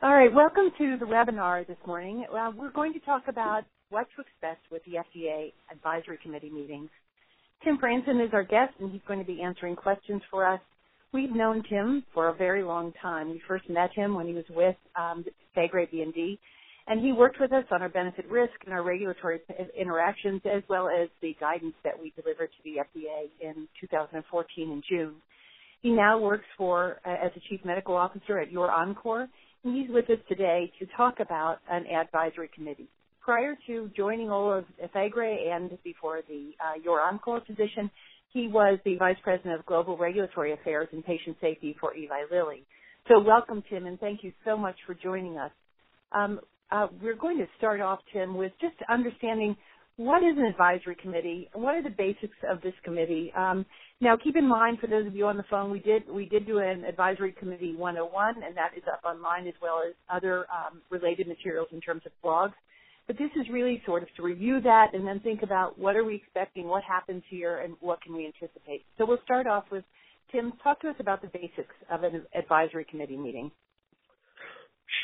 All right, welcome to the webinar this morning. We're going to talk about what to expect with the FDA Advisory Committee meetings. Tim Franson is our guest, and he's going to be answering questions for us. We've known Tim for a very long time. We first met him when he was with PPMD, and he worked with us on our benefit risk and our regulatory interactions, as well as the guidance that we delivered to the FDA in 2014 in June. He now works as a Chief Medical Officer at your Encore, and he's with us today to talk about an advisory committee. Prior to joining all of FAGRE and before the your Encore position, he was the Vice President of Global Regulatory Affairs and Patient Safety for Eli Lilly. So welcome, Tim, and thank you so much for joining us. We're going to start off, Tim, with just understanding what is an advisory committee and what are the basics of this committee. Now, keep in mind, for those of you on the phone, we did do an advisory committee 101, and that is up online as well as other related materials in terms of blogs. But this is really sort of to review that and then think about what are we expecting, what happens here, and what can we anticipate. So we'll start off with, Tim, talk to us about the basics of an advisory committee meeting.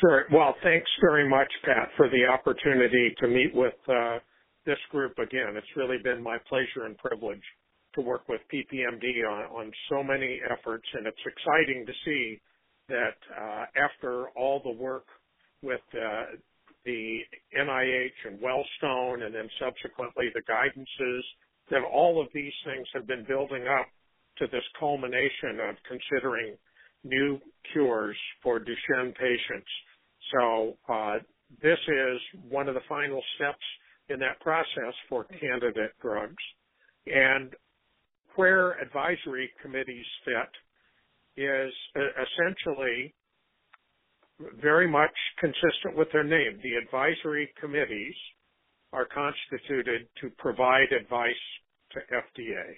Sure. Well, thanks very much, Pat, for the opportunity to meet with this group again. It's really been my pleasure and privilege to work with PPMD on so many efforts, and it's exciting to see that after all the work with the NIH and Wellstone and then subsequently the guidances, that all of these things have been building up to this culmination of considering new cures for Duchenne patients. So this is one of the final steps in that process for candidate drugs. And where advisory committees fit is essentially very much consistent with their name. The advisory committees are constituted to provide advice to FDA.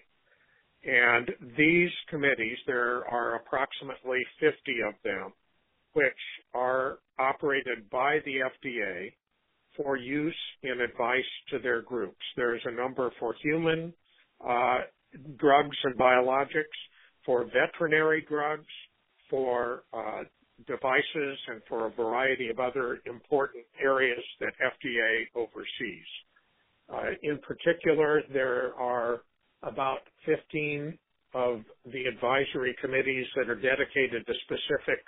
And these committees, there are approximately 50 of them, which are operated by the FDA for use in advice to their groups. There's a number for human drugs and biologics, for veterinary drugs, for devices, and for a variety of other important areas that FDA oversees. In particular, there are about 15 of the advisory committees that are dedicated to specific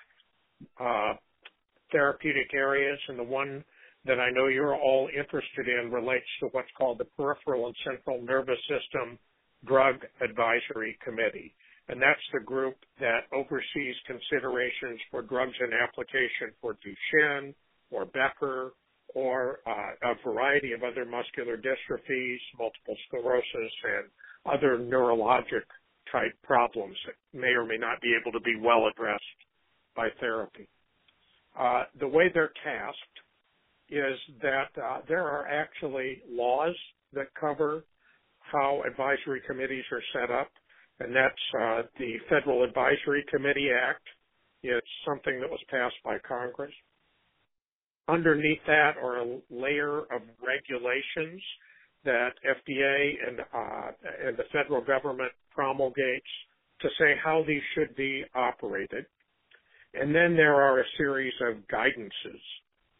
therapeutic areas, and the one that I know you're all interested in relates to what's called the Peripheral and Central Nervous System Drug Advisory Committee. And that's the group that oversees considerations for drugs in application for Duchenne or Becker or a variety of other muscular dystrophies, multiple sclerosis, and other neurologic type problems that may or may not be able to be well addressed by therapy. The way they're tasked is that there are actually laws that cover how advisory committees are set up, and that's the Federal Advisory Committee Act. It's something that was passed by Congress. Underneath that are a layer of regulations that FDA and the federal government promulgates to say how these should be operated. And then there are a series of guidances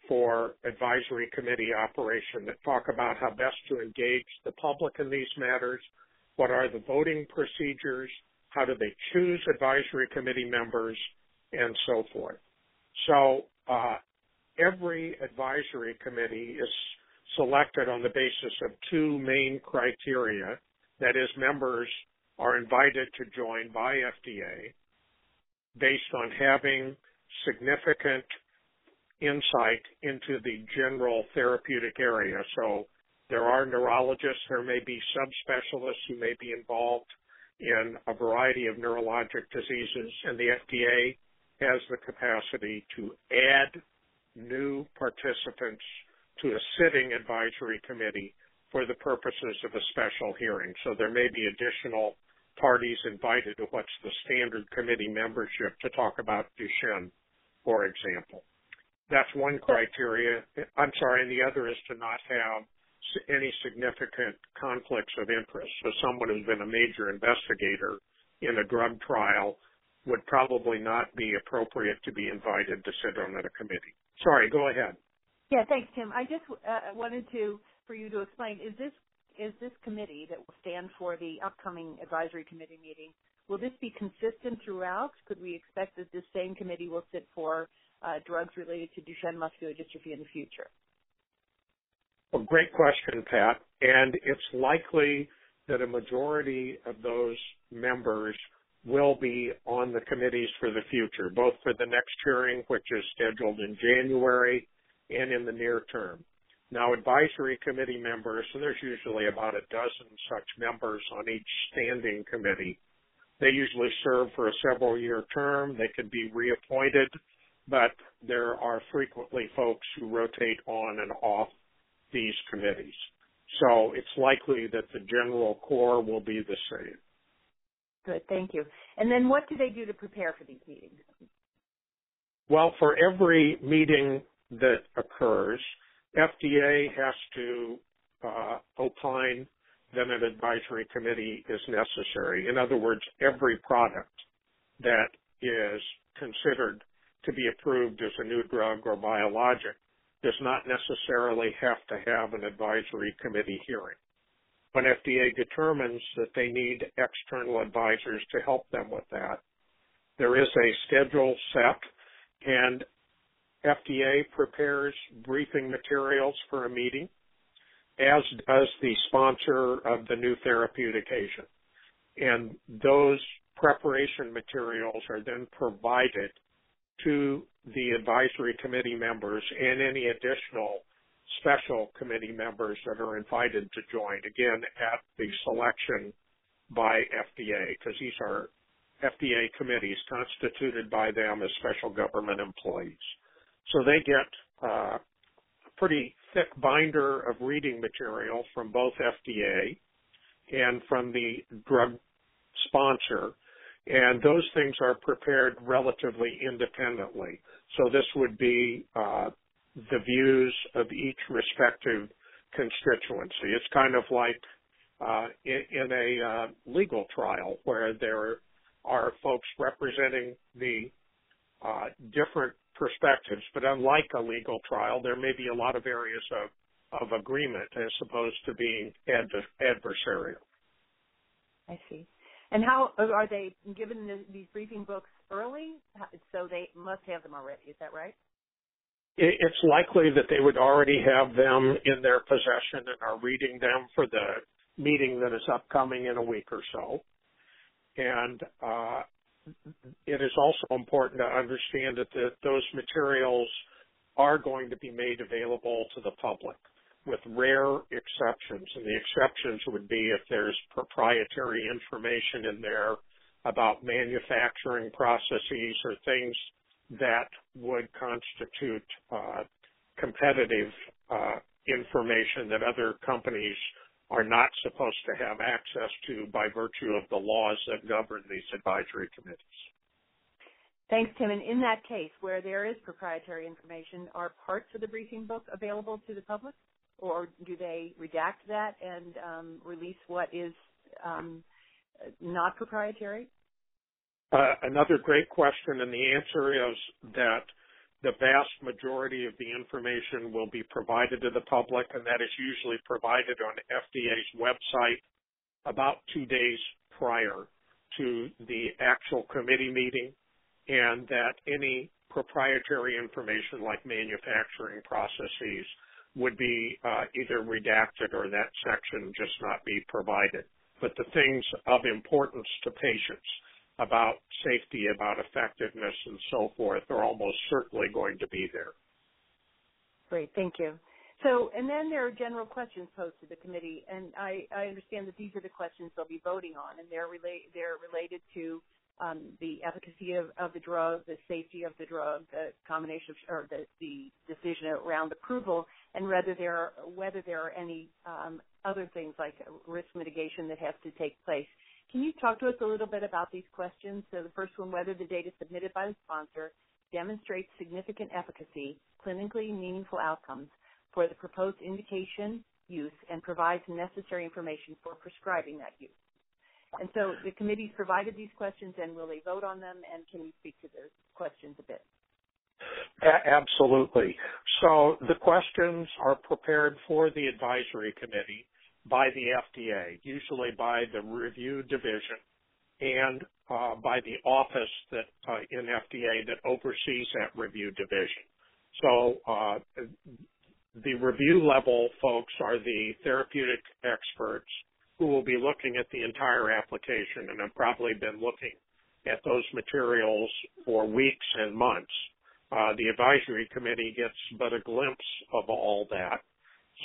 for advisory committee operation that talk about how best to engage the public in these matters, what are the voting procedures, how do they choose advisory committee members, and so forth. So every advisory committee is selected on the basis of two main criteria. That is, members are invited to join by FDA based on having significant insight into the general therapeutic area. So there are neurologists, there may be subspecialists who may be involved in a variety of neurologic diseases, and the FDA has the capacity to add new participants to a sitting advisory committee for the purposes of a special hearing. So there may be additional parties invited to what's the standard committee membership to talk about Duchenne, for example. That's one criteria. And the other is to not have any significant conflicts of interest. So someone who's been a major investigator in a drug trial would probably not be appropriate to be invited to sit on a committee. Sorry, go ahead. Yeah, thanks, Tim. I just wanted for you to explain, is this committee that will stand for the upcoming advisory committee meeting, will this be consistent throughout? Could we expect that this same committee will sit for drugs related to Duchenne muscular dystrophy in the future? Well, great question, Pat. And it's likely that a majority of those members will be on the committees for the future, both for the next hearing, which is scheduled in January, and in the near term. Now, advisory committee members, so there's usually about a dozen such members on each standing committee. They usually serve for a several-year term. They could be reappointed, but there are frequently folks who rotate on and off these committees. So it's likely that the general core will be the same. Good, thank you. And then what do they do to prepare for these meetings? Well, for every meeting that occurs, FDA has to opine that an advisory committee is necessary. In other words, every product that is considered to be approved as a new drug or biologic does not necessarily have to have an advisory committee hearing. When FDA determines that they need external advisors to help them with that, there is a schedule set, and FDA prepares briefing materials for a meeting, as does the sponsor of the new therapeutic agent. And those preparation materials are then provided to the advisory committee members and any additional special committee members that are invited to join, again, at the selection by FDA, because these are FDA committees constituted by them as special government employees. So they get a pretty thick binder of reading material from both FDA and from the drug sponsor, and those things are prepared relatively independently. So this would be the views of each respective constituency. It's kind of like in a legal trial where there are folks representing the different perspectives, but unlike a legal trial, there may be a lot of areas of agreement as opposed to being adversarial. I see. And how are they given these briefing books early? So they must have them already. Is that right? It's likely that they would already have them in their possession and are reading them for the meeting that is upcoming in a week or so. And it is also important to understand that those materials are going to be made available to the public, with rare exceptions. And the exceptions would be if there's proprietary information in there about manufacturing processes or things that would constitute competitive information that other companies are not supposed to have access to by virtue of the laws that govern these advisory committees. Thanks, Tim. And in that case, where there is proprietary information, are parts of the briefing book available to the public? Or do they redact that and release what is not proprietary? Another great question, and the answer is that the vast majority of the information will be provided to the public, and that is usually provided on FDA's website about 2 days prior to the actual committee meeting, and that any proprietary information like manufacturing processes would be either redacted or that section just not be provided. But the things of importance to patients about safety, about effectiveness, and so forth are almost certainly going to be there. Great, thank you. So, and then there are general questions posed to the committee, and I understand that these are the questions they'll be voting on, and they're related to the efficacy of the drug, the safety of the drug, the combination of, or the decision around approval, and whether there are any other things like risk mitigation that has to take place. Can you talk to us a little bit about these questions? So the first one, whether the data submitted by the sponsor demonstrates significant efficacy, clinically meaningful outcomes for the proposed indication use, and provides necessary information for prescribing that use. And so the committee's provided these questions, and will they vote on them? And can you speak to those questions a bit? Absolutely. So the questions are prepared for the advisory committee by the FDA, usually by the review division and by the office that in FDA that oversees that review division. So the review level folks are the therapeutic experts who will be looking at the entire application and have probably been looking at those materials for weeks and months. The advisory committee gets but a glimpse of all that.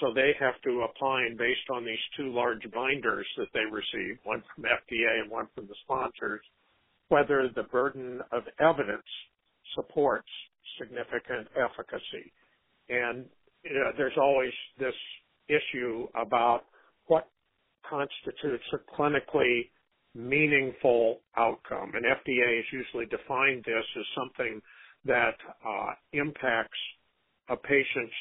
So they have to opine based on these two large binders that they receive, one from FDA and one from the sponsors, whether the burden of evidence supports significant efficacy. And there's always this issue about what constitutes a clinically meaningful outcome. And FDA has usually defined this as something that impacts a patient's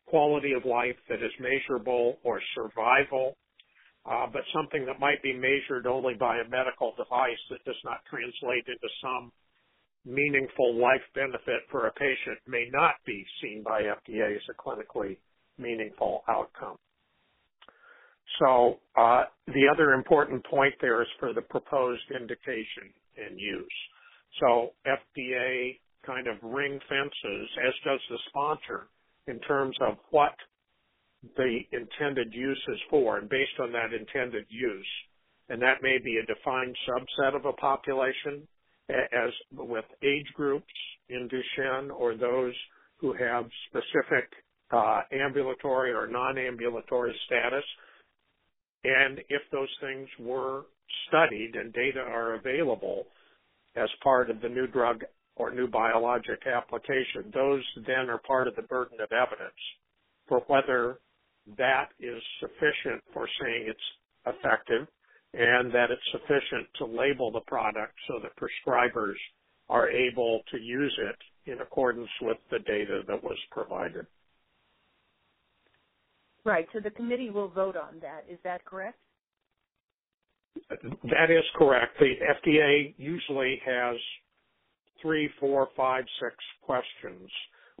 quality of life that is measurable or survival, but something that might be measured only by a medical device that does not translate into some meaningful life benefit for a patient may not be seen by FDA as a clinically meaningful outcome. So the other important point there is for the proposed indication and use. So FDA kind of ring fences, as does the sponsor, in terms of what the intended use is for, and based on that intended use, and that may be a defined subset of a population, as with age groups in Duchenne or those who have specific ambulatory or non-ambulatory status. And if those things were studied and data are available as part of the new drug or new biologic application, those then are part of the burden of evidence for whether that is sufficient for saying it's effective and that it's sufficient to label the product so that prescribers are able to use it in accordance with the data that was provided. Right, so the committee will vote on that. Is that correct? That is correct. The FDA usually has 3, 4, 5, 6 questions.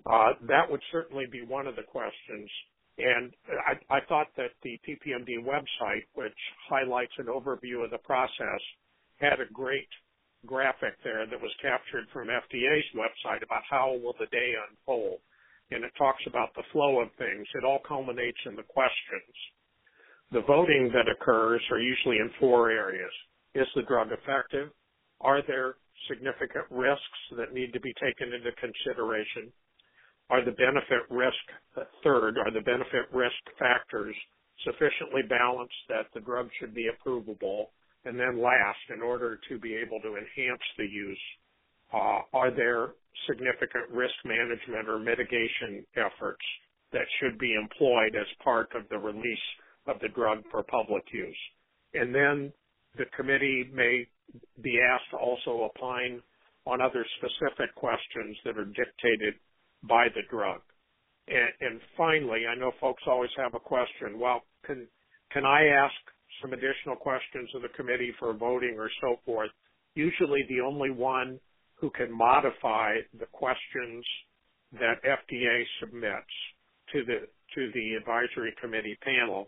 That would certainly be one of the questions. And I thought that the PPMD website, which highlights an overview of the process, had a great graphic there that was captured from FDA's website about how will the day unfold. And it talks about the flow of things. It all culminates in the questions. The voting that occurs are usually in 4 areas. Is the drug effective? Are there significant risks that need to be taken into consideration? Are the benefit risk factors sufficiently balanced that the drug should be approvable? And then last, in order to be able to enhance the use, are there significant risk management or mitigation efforts that should be employed as part of the release of the drug for public use? And then the committee may be asked to also opine on other specific questions that are dictated by the drug. And finally, I know folks always have a question, well, can I ask some additional questions of the committee for voting or so forth? Usually the only one who can modify the questions that FDA submits to the advisory committee panel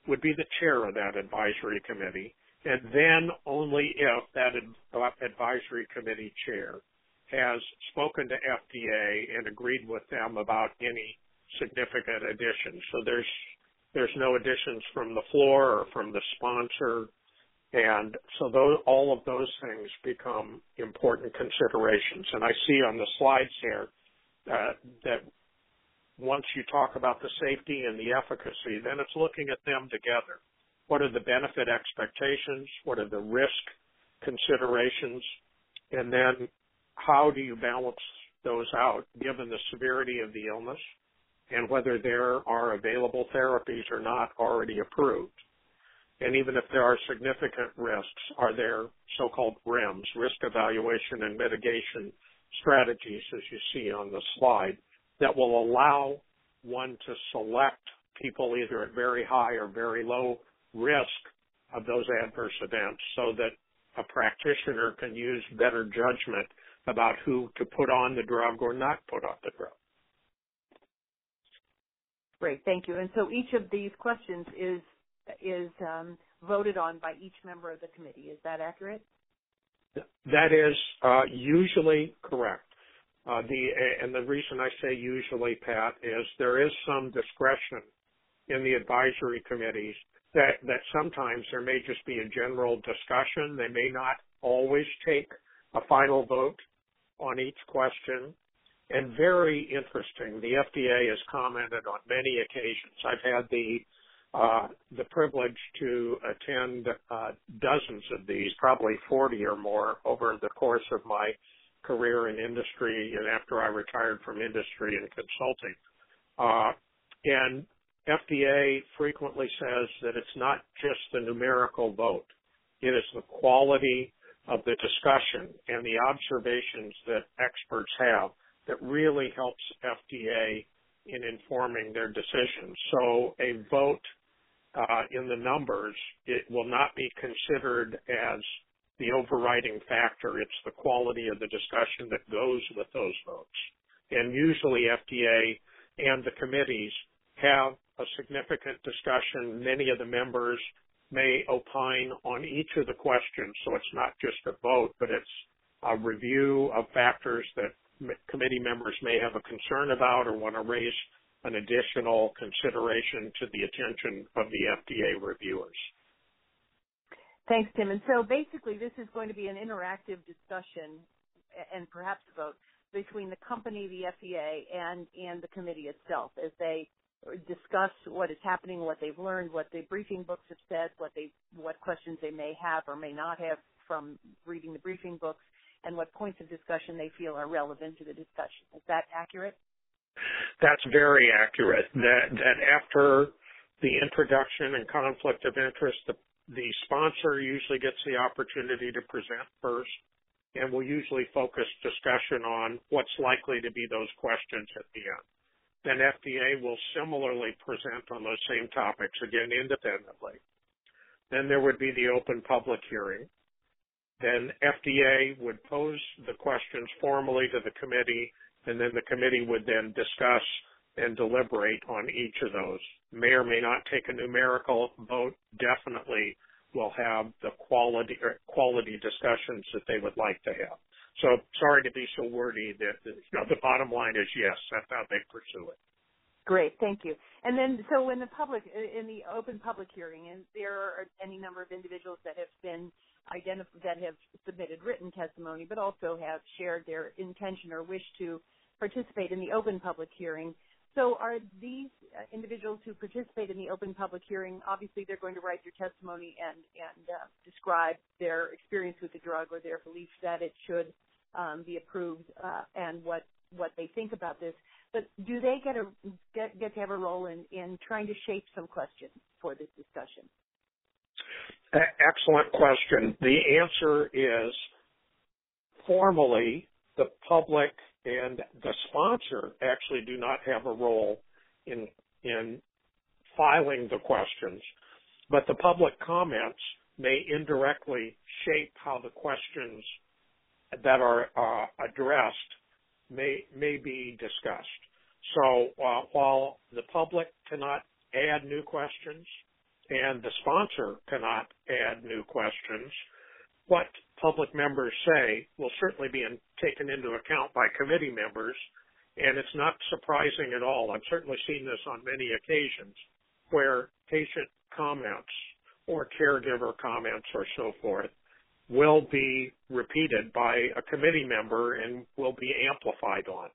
would be the chair of that advisory committee, and then only if that advisory committee chair has spoken to FDA and agreed with them about any significant additions. So there's no additions from the floor or from the sponsor. And so all of those things become important considerations. And I see on the slides here that once you talk about the safety and the efficacy, then it's looking at them together. What are the benefit expectations? What are the risk considerations? And then how do you balance those out given the severity of the illness and whether there are available therapies or not already approved? And even if there are significant risks, are there so-called REMS, risk evaluation and mitigation strategies, as you see on the slide, that will allow one to select people either at very high or very low risk of those adverse events so that a practitioner can use better judgment about who to put on the drug or not put on the drug. Great, thank you. And so each of these questions is voted on by each member of the committee. Is that accurate? That is usually correct. And the reason I say usually, Pat, is there is some discretion in the advisory committees that sometimes there may just be a general discussion. They may not always take a final vote on each question. And very interesting, the FDA has commented on many occasions. I've had the privilege to attend dozens of these, probably 40 or more, over the course of my career in industry and after I retired from industry and consulting. And FDA frequently says that it's not just the numerical vote. It is the quality of the discussion and the observations that experts have that really helps FDA in informing their decisions. So a vote in the numbers, it will not be considered as the overriding factor. It's the quality of the discussion that goes with those votes. And usually FDA and the committees have a significant discussion. Many of the members may opine on each of the questions, so it's not just a vote, but it's a review of factors that committee members may have a concern about or want to raise an additional consideration to the attention of the FDA reviewers. Thanks, Tim. And so basically this is going to be an interactive discussion and perhaps a vote between the company, the FDA, and the committee itself as they discuss what is happening, what they've learned, what the briefing books have said, what questions they may have or may not have from reading the briefing books, and what points of discussion they feel are relevant to the discussion. Is that accurate? That's very accurate. That after the introduction and conflict of interest, the sponsor usually gets the opportunity to present first, and will usually focus discussion on what's likely to be those questions at the end. Then FDA will similarly present on those same topics, again independently. Then there would be the open public hearing. Then FDA would pose the questions formally to the committee, and then the committee would then discuss and deliberate on each of those. May or may not take a numerical vote, definitely will have the quality discussions that they would like to have. So sorry to be so wordy. The bottom line is yes, that's how they pursue it. Great, thank you. And then, so in the open public hearing, and there are any number of individuals that have been that have submitted written testimony, but also have shared their intention or wish to participate in the open public hearing. So are these individuals who participate in the open public hearing, obviously they're going to write their testimony and describe their experience with the drug or their belief that it should be approved and what they think about this. But do they get to have a role in trying to shape some questions for this discussion? Excellent question. The answer is formally the public and the sponsor actually do not have a role in filing the questions, but the public comments may indirectly shape how the questions that are addressed may be discussed. So while the public cannot add new questions and the sponsor cannot add new questions, what public members say will certainly be taken into account by committee members, and it's not surprising at all. I've certainly seen this on many occasions where patient comments or caregiver comments or so forth will be repeated by a committee member and will be amplified on.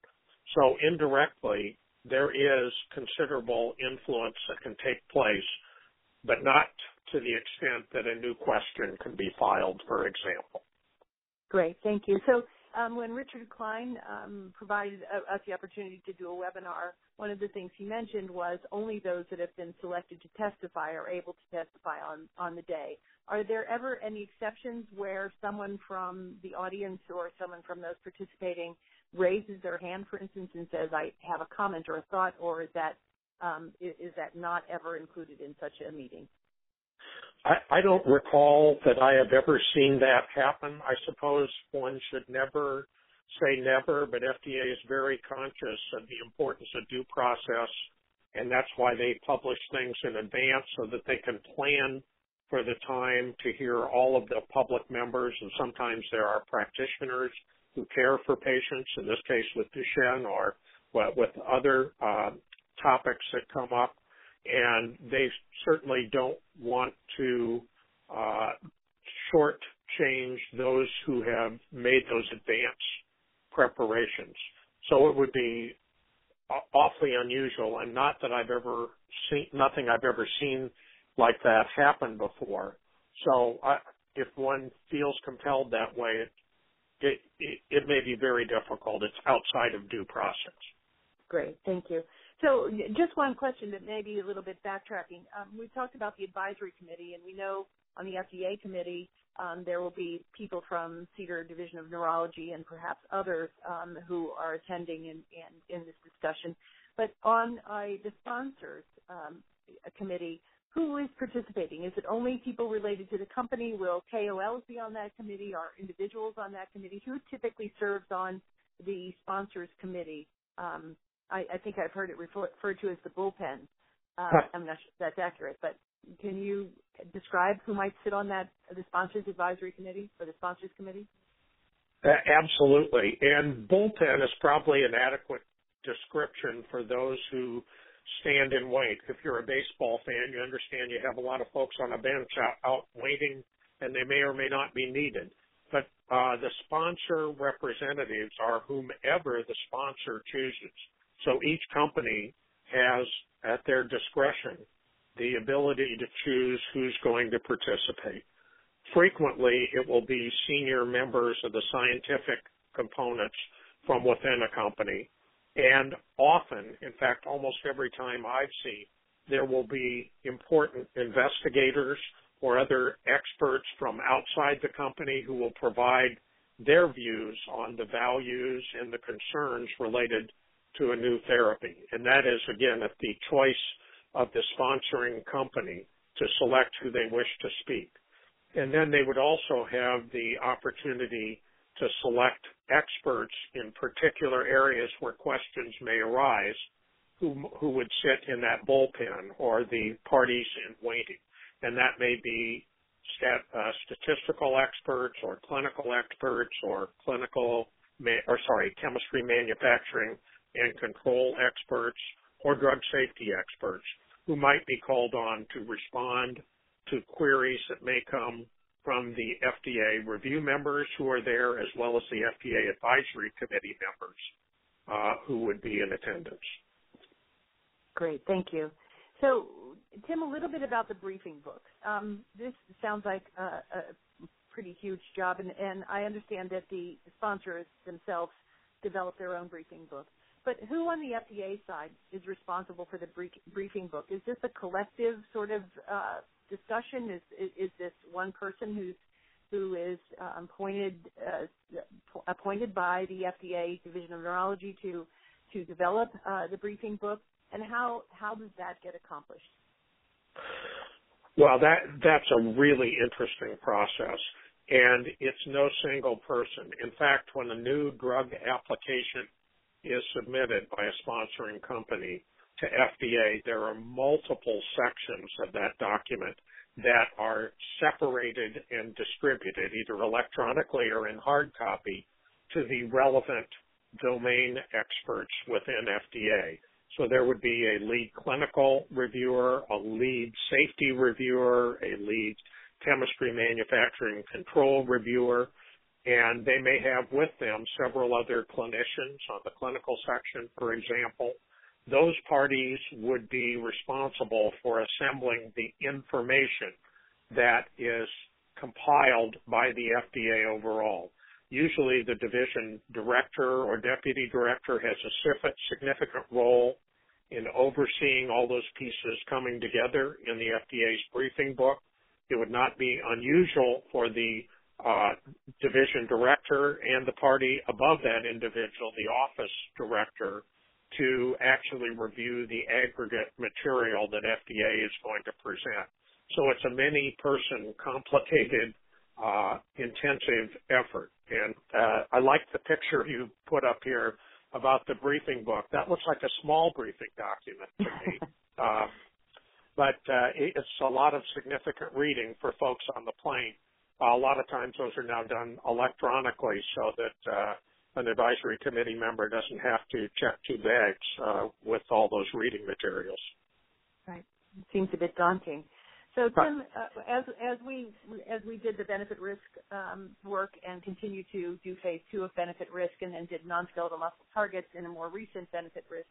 So indirectly, there is considerable influence that can take place, but not to the extent that a new question can be filed, for example. Great, thank you. So when Richard Klein provided us the opportunity to do a webinar, one of the things he mentioned was only those that have been selected to testify are able to testify on the day. Are there ever any exceptions where someone from the audience or someone from those participating raises their hand, for instance, and says, I have a comment or a thought, or is that not ever included in such a meeting? I don't recall that I have ever seen that happen. I suppose one should never say never, but FDA is very conscious of the importance of due process, and that's why they publish things in advance so that they can plan for the time to hear all of the public members, and sometimes there are practitioners who care for patients, in this case with Duchenne or with other topics that come up, and they certainly don't want to shortchange those who have made those advance preparations. So it would be awfully unusual, and not that I've ever seen, nothing I've ever seen like that happen before. So if one feels compelled that way, it may be very difficult. It's outside of due process. Great, thank you. So just one question that may be a little bit backtracking. We talked about the advisory committee, and we know on the FDA committee there will be people from Cedar Division of Neurology and perhaps others who are attending in this discussion. But on the sponsors committee, who is participating? Is it only people related to the company? Will KOLs be on that committee? Are individuals on that committee? Who typically serves on the sponsors committee? I think I've heard it referred to as the bullpen. I'm not sure if that's accurate, but can you describe who might sit on the sponsors advisory committee or the sponsors committee? Absolutely. And bullpen is probably an adequate description for those who stand and wait. If you're a baseball fan, you understand you have a lot of folks on a bench out waiting, and they may or may not be needed. But the sponsor representatives are whomever the sponsor chooses. So each company has, at their discretion, the ability to choose who's going to participate. Frequently, it will be senior members of the scientific components from within a company. And often, in fact, almost every time I've seen, there will be important investigators or other experts from outside the company who will provide their views on the values and the concerns related to a new therapy. And that is, again, at the choice of the sponsoring company to select who they wish to speak. And then they would also have the opportunity to select experts in particular areas where questions may arise who would sit in that bullpen or the parties in waiting. And that may be statistical experts or clinical experts or chemistry manufacturing and control experts or drug safety experts who might be called on to respond to queries that may come from the FDA review members who are there, as well as the FDA advisory committee members who would be in attendance. Great, thank you. So, Tim, a little bit about the briefing books. This sounds like a pretty huge job, and I understand that the sponsors themselves develop their own briefing book. But who on the FDA side is responsible for the briefing book? Is this a collective sort of discussion? Is this one person who is appointed by the FDA Division of Neurology to develop the briefing book? And how does that get accomplished? Well, that's a really interesting process, and it's no single person. In fact, when a new drug application is submitted by a sponsoring company to FDA, there are multiple sections of that document that are separated and distributed either electronically or in hard copy to the relevant domain experts within FDA. So there would be a lead clinical reviewer, a lead safety reviewer, a lead chemistry manufacturing control reviewer, and they may have with them several other clinicians on the clinical section, for example. Those parties would be responsible for assembling the information that is compiled by the FDA overall. Usually the division director or deputy director has a significant role in overseeing all those pieces coming together in the FDA's briefing book. It would not be unusual for the division director and the party above that individual, the office director, to actually review the aggregate material that FDA is going to present. So it's a many-person, complicated, intensive effort. And I like the picture you put up here about the briefing book. That looks like a small briefing document to me. But it's a lot of significant reading for folks on the plane. A lot of times those are now done electronically so that an advisory committee member doesn't have to check two bags with all those reading materials. Right. It seems a bit daunting. So, Tim, as we did the benefit risk work and continue to do phase 2 of benefit risk and then did non-skeletal muscle targets in a more recent benefit risk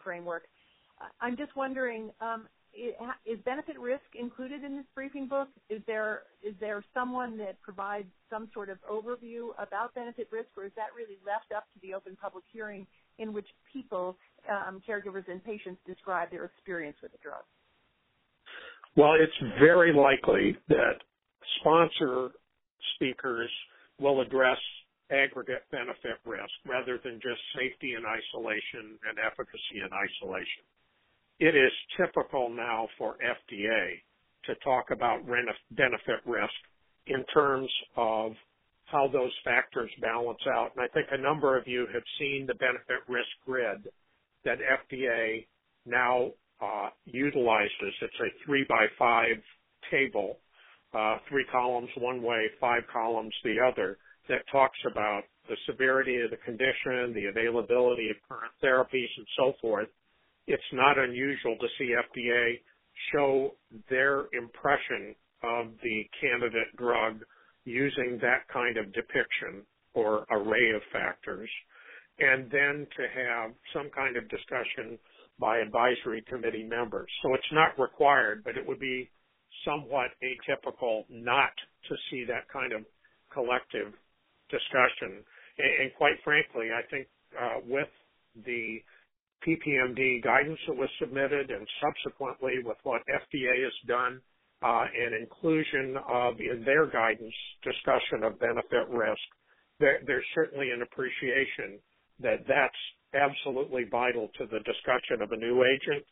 framework, I'm just wondering, is benefit risk included in this briefing book? Is there someone that provides some sort of overview about benefit risk, or is that really left up to the open public hearing in which people, caregivers and patients, describe their experience with the drug? Well, it's very likely that sponsor speakers will address aggregate benefit risk rather than just safety in isolation and efficacy in isolation. It is typical now for FDA to talk about benefit risk in terms of how those factors balance out. And I think a number of you have seen the benefit risk grid that FDA now utilizes. It's a 3x5 table, 3 columns one way, 5 columns the other, that talks about the severity of the condition, the availability of current therapies, and so forth. It's not unusual to see FDA show their impression of the candidate drug using that kind of depiction or array of factors, and then to have some kind of discussion by advisory committee members. So it's not required, but it would be somewhat atypical not to see that kind of collective discussion. And quite frankly, I think with the PPMD guidance that was submitted and subsequently with what FDA has done and inclusion of in their guidance discussion of benefit risk, there's certainly an appreciation that that's absolutely vital to the discussion of a new agent,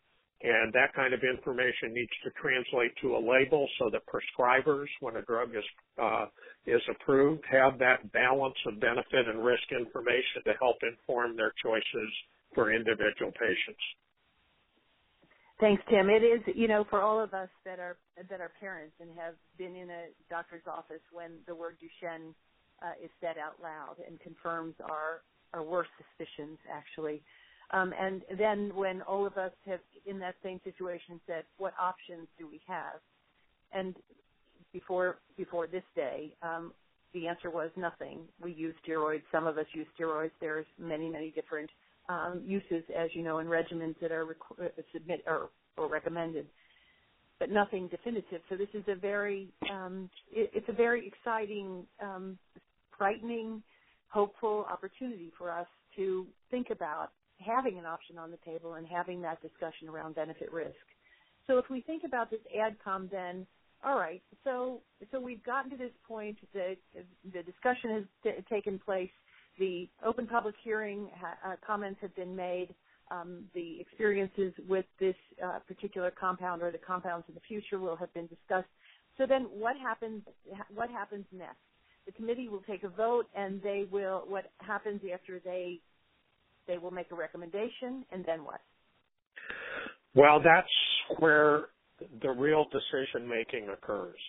and that kind of information needs to translate to a label so that prescribers, when a drug is approved, have that balance of benefit and risk information to help inform their choices for individual patients. Thanks, Tim. It is, for all of us that are parents and have been in a doctor's office when the word Duchenne is said out loud and confirms our worst suspicions, actually. And then when all of us have, in that same situation, said, what options do we have? And before this day, the answer was nothing. We use steroids. Some of us use steroids. There's many, many different uses, as you know, in regimens that are or recommended, but nothing definitive. So this is a very, it's a very exciting, frightening, hopeful opportunity for us to think about having an option on the table and having that discussion around benefit risk. So if we think about this AdCom, then, all right, so we've gotten to this point. The discussion has taken place. The open public hearing comments have been made. The experiences with this particular compound or the compounds in the future will have been discussed. So then what happens next? The committee will take a vote, and they will, what happens after they will make a recommendation, and then what? Well, that's where the real decision-making occurs.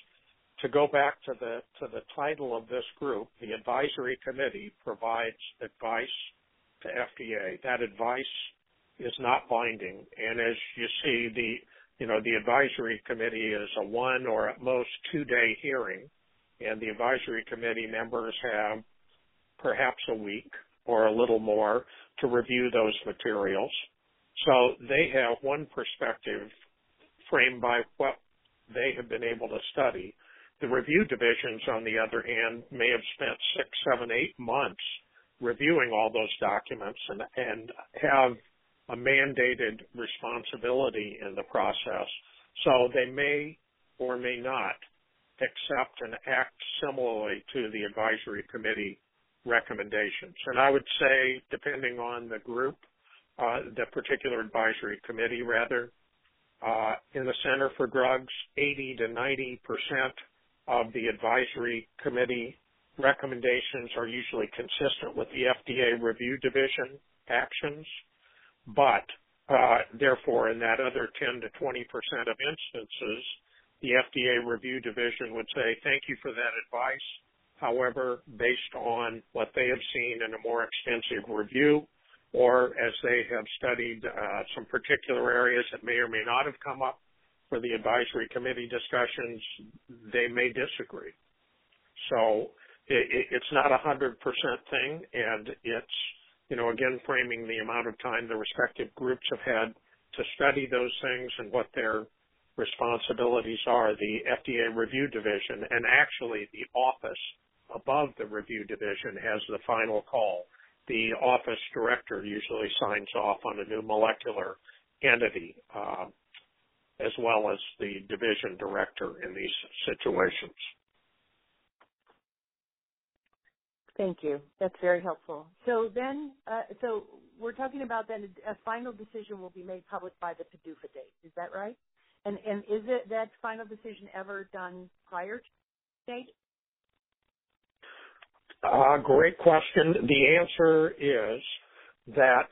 To go back to the title of this group, the advisory committee provides advice to FDA. That advice is not binding, and as you see, the advisory committee is a 1 or at most 2-day hearing, and the advisory committee members have perhaps a week or a little more to review those materials. So they have one perspective framed by what they have been able to study. The review divisions, on the other hand, may have spent 6, 7, 8 months reviewing all those documents and have a mandated responsibility in the process. So they may or may not accept and act similarly to the advisory committee recommendations. And I would say, depending on the group, the particular advisory committee rather, In the Center for Drugs, 80 to 90% of the advisory committee recommendations are usually consistent with the FDA review division actions, but therefore in that other 10 to 20% of instances, the FDA review division would say, thank you for that advice. However, based on what they have seen in a more extensive review, or as they have studied some particular areas that may or may not have come up for the advisory committee discussions, they may disagree. So it's not a 100% thing, and it's, again, framing the amount of time the respective groups have had to study those things and what their responsibilities are. The FDA review division, and actually the office above the review division, has the final call. The office director usually signs off on a new molecular entity, as well as the division director in these situations. Thank you. That's very helpful. So then, so we're talking about then a final decision will be made public by the PDUFA date. Is that right? And is it that final decision ever done prior to the date? Great question. The answer is that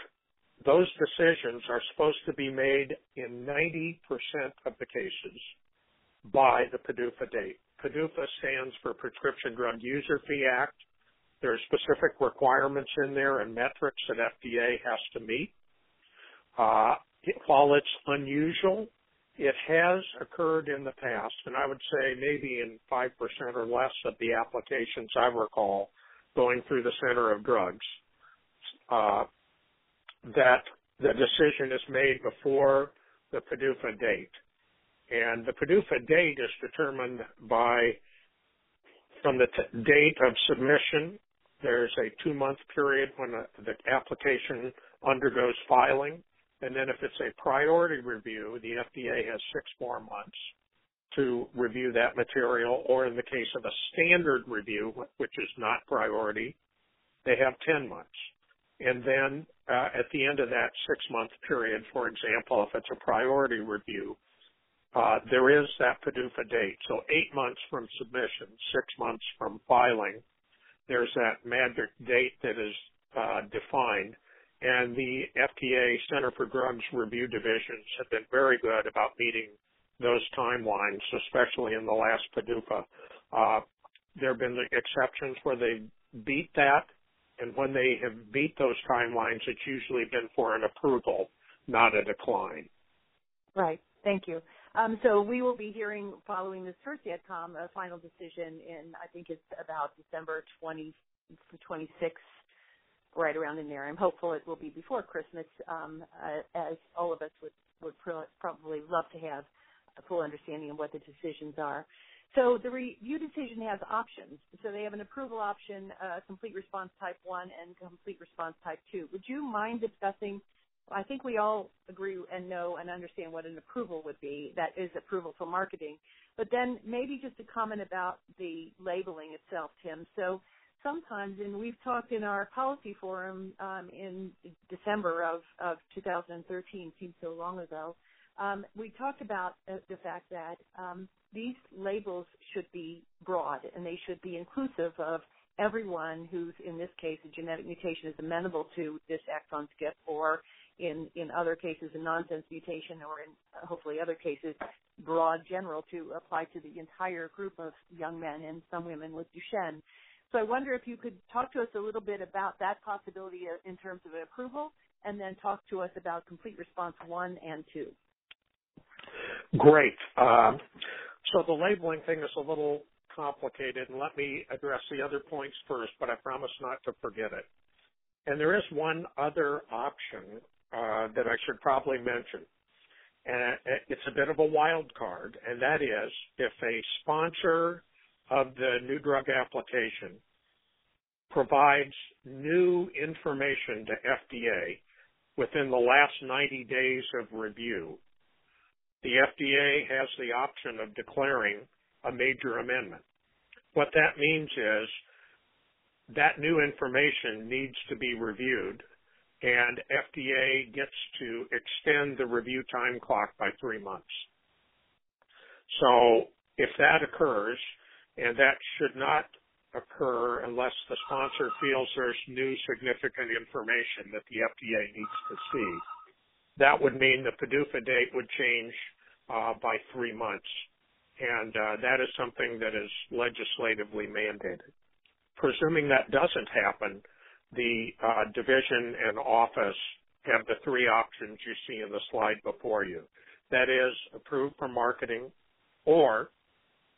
those decisions are supposed to be made in 90% of the cases by the PDUFA date. PDUFA stands for Prescription Drug User Fee Act. There are specific requirements in there and metrics that FDA has to meet. While it's unusual, it has occurred in the past, and I would say maybe in 5% or less of the applications I recall going through the Center of Drugs, that the decision is made before the PDUFA date. And the PDUFA date is determined from the date of submission. There's a 2-month period when the application undergoes filing. And then if it's a priority review, the FDA has 6 more months to review that material. Or in the case of a standard review, which is not priority, they have 10 months. And then at the end of that 6-month period, for example, if it's a priority review, there is that PDUFA date. So 8 months from submission, 6 months from filing, there's that magic date that is defined. And the FDA Center for Drugs Review Divisions have been very good about meeting those timelines, especially in the last PDUFA. There have been exceptions where they beat that, and when they have beat those timelines, it's usually been for an approval, not a decline. Right. Thank you. So we will be hearing, following this first Ad Comm, a final decision in, I think it's about December 26th, right around in there. I'm hopeful it will be before Christmas, as all of us would probably love to have a full understanding of what the decisions are. So the review decision has options. So they have an approval option, complete response type 1 and complete response type 2. Would you mind discussing, I think we all agree and know and understand what an approval would be. That is approval for marketing. But then maybe just a comment about the labeling itself, Tim. So sometimes, and we've talked in our policy forum in December of 2013, seems so long ago, we talked about the fact that these labels should be broad and they should be inclusive of everyone who's, in this case, a genetic mutation is amenable to this exon skip, or in other cases, a nonsense mutation, or in hopefully other cases, broad general to apply to the entire group of young men and some women with Duchenne. So I wonder if you could talk to us a little bit about that possibility in terms of approval, and then talk to us about complete response 1 and 2. Great. So the labeling thing is a little complicated, and let me address the other points first, but I promise not to forget it. And there is one other option that I should probably mention. And it's a bit of a wild card, and that is if a sponsor of the new drug application provides new information to FDA within the last 90 days of review, the FDA has the option of declaring a major amendment. What that means is that new information needs to be reviewed, and FDA gets to extend the review time clock by 3 months. So if that occurs, and that should not occur unless the sponsor feels there's new significant information that the FDA needs to see, that would mean the PDUFA date would change by 3 months. And that is something that is legislatively mandated. Presuming that doesn't happen, the division and office have the 3 options you see in the slide before you. That is, approved for marketing, or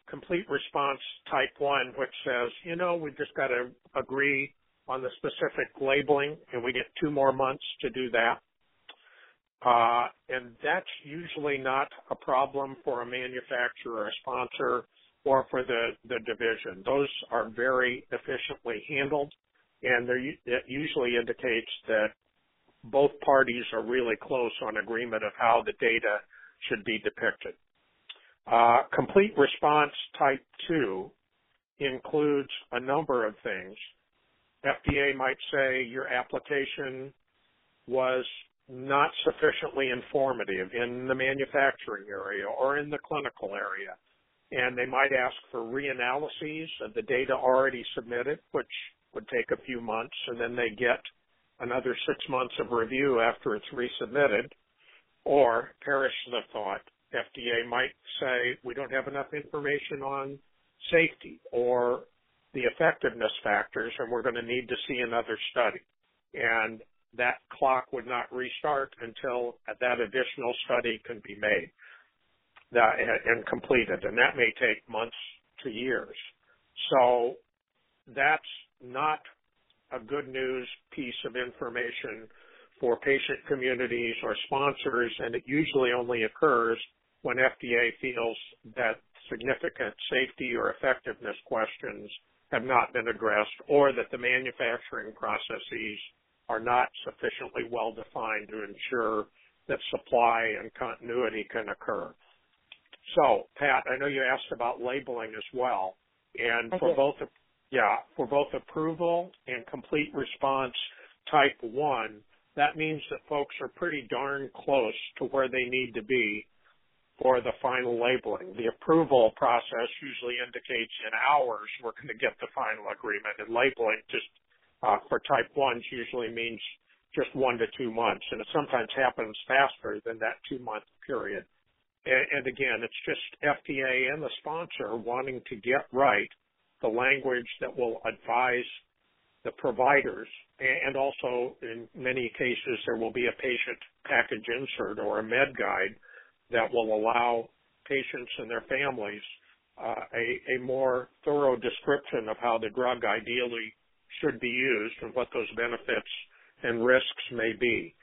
complete response type 1, which says, we've just got to agree on the specific labeling, and we get 2 more months to do that. And that's usually not a problem for a manufacturer or a sponsor or for the division. Those are very efficiently handled, and it usually indicates that both parties are really close on agreement of how the data should be depicted. Complete response type 2 includes a number of things. FDA might say your application was not sufficiently informative in the manufacturing area or in the clinical area, and they might ask for reanalyses of the data already submitted, which would take a few months, and then they get another 6 months of review after it's resubmitted. Or, perish the thought, FDA might say we don't have enough information on safety or the effectiveness factors, and we're going to need to see another study. And that clock would not restart until that additional study can be made and completed, and that may take months to years. So that's not a good news piece of information for patient communities or sponsors, and it usually only occurs when FDA feels that significant safety or effectiveness questions have not been addressed, or that the manufacturing processes are not sufficiently well defined to ensure that supply and continuity can occur. So, Pat, I know you asked about labeling as well, and for both approval and complete response type 1, that means that folks are pretty darn close to where they need to be for the final labeling. The approval process usually indicates in hours we're going to get the final agreement, and labeling just for type 1s usually means just 1 to 2 months, and it sometimes happens faster than that 2-month period. And again, it's just FDA and the sponsor wanting to get right the language that will advise the providers, and also in many cases there will be a patient package insert or a med guide that will allow patients and their families a more thorough description of how the drug ideally should be used and what those benefits and risks may be.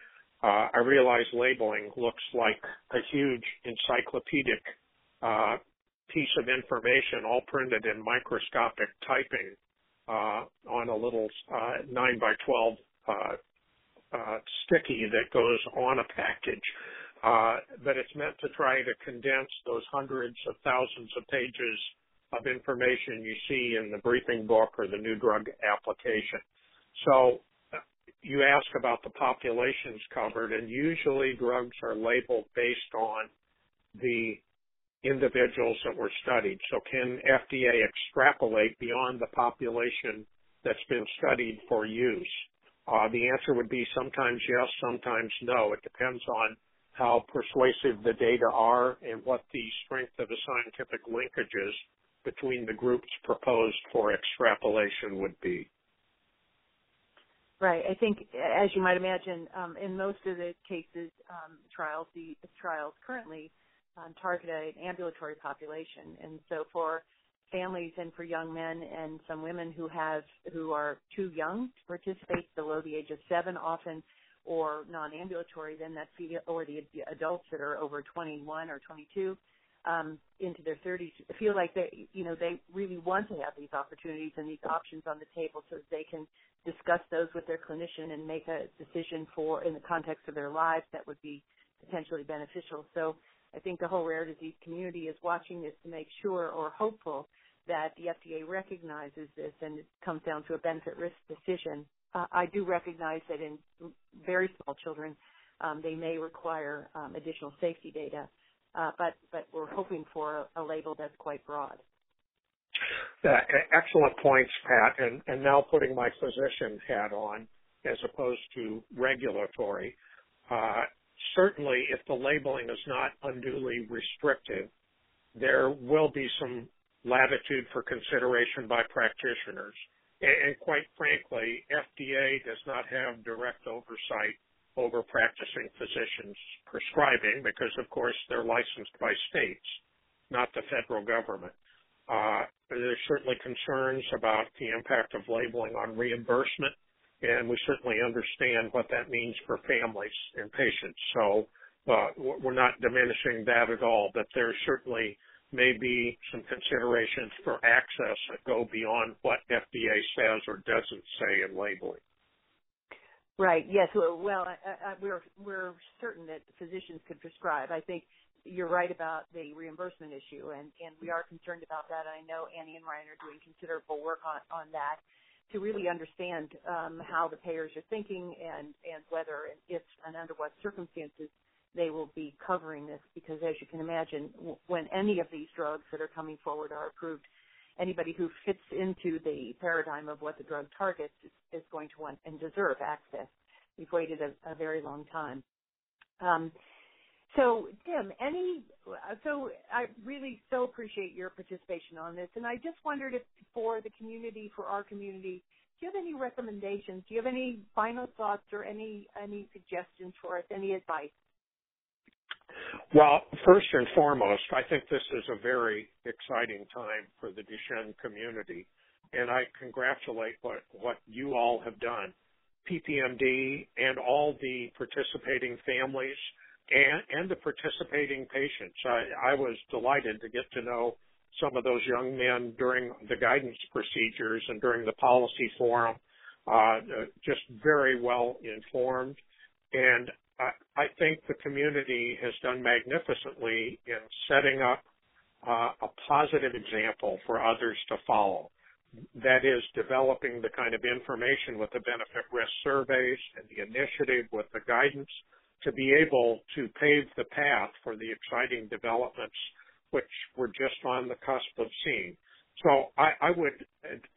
I realize labeling looks like a huge encyclopedic piece of information all printed in microscopic typing on a little 9 by 12 sticky that goes on a package. But it's meant to try to condense those hundreds of thousands of pages of information you see in the briefing book or the new drug application. So you ask about the populations covered, and usually drugs are labeled based on the individuals that were studied. So can FDA extrapolate beyond the population that's been studied for use? The answer would be sometimes yes, sometimes no. It depends on how persuasive the data are and what the strength of the scientific linkages between the groups proposed for extrapolation would be. Right. I think, as you might imagine, in most of the cases, the trials currently target an ambulatory population. And so for families and for young men and some women who are too young to participate, below the age of 7 often, or non-ambulatory, then or the adults that are over 21 or 22 into their 30s feel like they really want to have these opportunities and these options on the table so that they can discuss those with their clinician and make a decision in the context of their lives that would be potentially beneficial. So I think the whole rare disease community is watching this to make sure, or hopeful, that the FDA recognizes this and it comes down to a benefit-risk decision I do recognize that in very small children, they may require additional safety data, but we're hoping for a label that's quite broad. Excellent points, Pat. And now putting my physician hat on as opposed to regulatory, certainly if the labeling is not unduly restrictive, there will be some latitude for consideration by practitioners. And quite frankly, FDA does not have direct oversight over practicing physicians prescribing because, of course, they're licensed by states, not the federal government. There's certainly concerns about the impact of labeling on reimbursement, and we certainly understand what that means for families and patients. So we're not diminishing that at all, but there certainly may be some considerations for access that go beyond what FDA says or doesn't say in labeling. Right. Yes. Well, we're certain that physicians could prescribe. I think you're right about the reimbursement issue, and we are concerned about that. I know Annie and Ryan are doing considerable work on that to really understand how the payers are thinking and whether, if and under what circumstances they will be covering this, because as you can imagine, when any of these drugs that are coming forward are approved, anybody who fits into the paradigm of what the drug targets is going to want and deserve access. We've waited a very long time. So, Tim, I really so appreciate your participation on this, and I just wondered if for the community, for our community, do you have any recommendations? Do you have any final thoughts or any suggestions for us, any advice? Well, first and foremost, I think this is a very exciting time for the Duchenne community, and I congratulate what you all have done. PPMD and all the participating families and the participating patients. I was delighted to get to know some of those young men during the guidance procedures and during the policy forum, just very well informed. And I think the community has done magnificently in setting up a positive example for others to follow. That is, developing the kind of information with the benefit risk surveys and the initiative with the guidance to be able to pave the path for the exciting developments which we're just on the cusp of seeing. So I would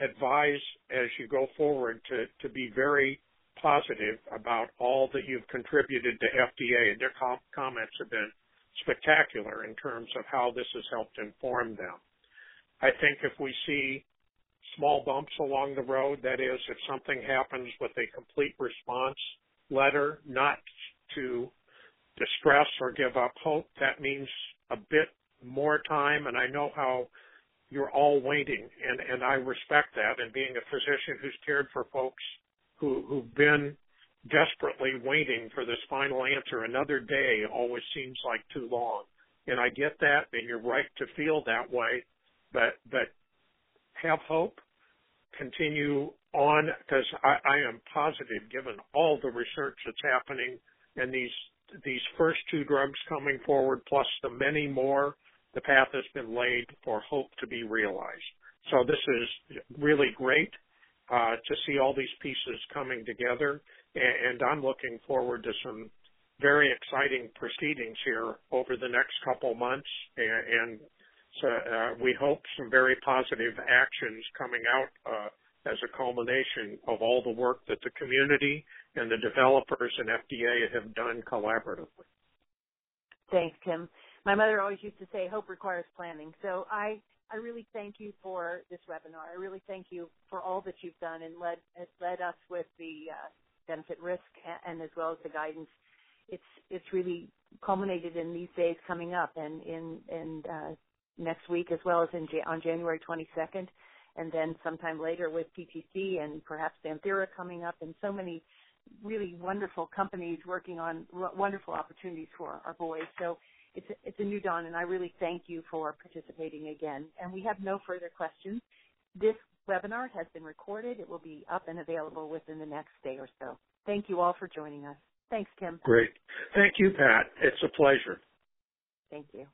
advise as you go forward to be very positive about all that you've contributed to FDA, and their comments have been spectacular in terms of how this has helped inform them. I think if we see small bumps along the road, that is, if something happens with a complete response letter, not to distress or give up hope, that means a bit more time, and I know how you're all waiting, and I respect that, and being a physician who's cared for folks who've been desperately waiting for this final answer, another day always seems like too long. And I get that, and you're right to feel that way, but have hope, continue on, because I am positive, given all the research that's happening and these first two drugs coming forward, plus the many more, the path has been laid for hope to be realized. So this is really great to see all these pieces coming together, and I'm looking forward to some very exciting proceedings here over the next couple months, and so we hope some very positive actions coming out as a culmination of all the work that the community and the developers and FDA have done collaboratively. Thanks, Tim. My mother always used to say, hope requires planning. So I really thank you for this webinar. I really thank you for all that you've done and led us with the benefit risk and as well as the guidance. It's really culminated in these days coming up and in next week as well as on January 22nd, and then sometime later with PTC and perhaps Santhera coming up, and so many really wonderful companies working on wonderful opportunities for our boys. So it's a new dawn, and I really thank you for participating again. And we have no further questions. This webinar has been recorded. It will be up and available within the next day or so. Thank you all for joining us. Thanks, Tim. Great. Thank you, Pat. It's a pleasure. Thank you.